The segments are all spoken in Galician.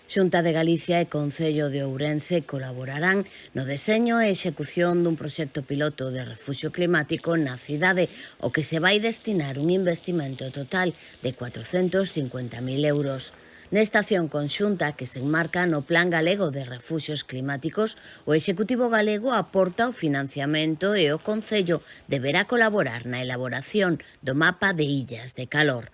Xunta de Galicia e Concello de Ourense colaborarán no deseño e execución dun proxecto piloto de refuxio climático na cidade, ao que se vai destinar un investimento total de 450.000 euros. Nesta acción conxunta que se enmarca no Plan Galego de Refuxios Climáticos, o Executivo galego aporta o financiamento e o Concello deberá colaborar na elaboración do mapa de illas de calor.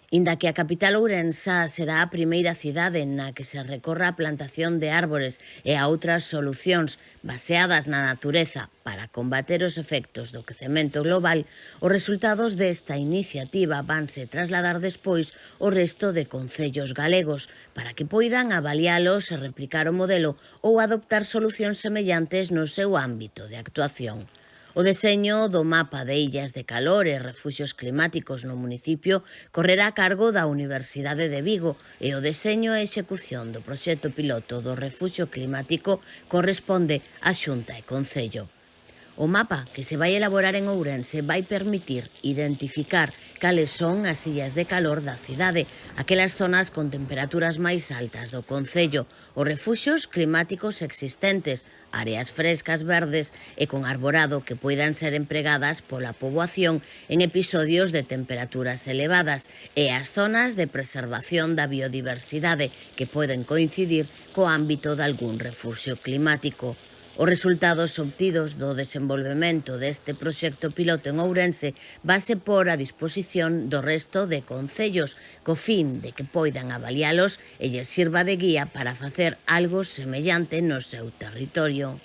Inda que a capital ourensá será a primeira cidade na que se recorra a plantación de árbores e a outras solucións baseadas na natureza para combater os efectos do quecemento global, os resultados desta iniciativa vanse trasladar despois ao resto de concellos galegos para que poidan avalialos e replicar o modelo ou adoptar solucións semellantes no seu ámbito de actuación. O deseño do mapa de illas de calor e refuxios climáticos no municipio correrá a cargo da Universidade de Vigo e o deseño e execución do proxecto piloto do refuxio climático corresponde á Xunta e Concello. O mapa que se vai elaborar en Ourense vai permitir identificar cales son as illas de calor da cidade, aquelas zonas con temperaturas máis altas do concello, os refuxios climáticos existentes, áreas frescas verdes e con arborado que poidan ser empregadas pola poboación en episodios de temperaturas elevadas e as zonas de preservación da biodiversidade que poden coincidir co ámbito de algún refuxio climático. Os resultados obtidos do desenvolvemento deste proxecto piloto en Ourense vanse por a disposición do resto de concellos, co fin de que poidan avalialos e lles sirva de guía para facer algo semellante no seu territorio.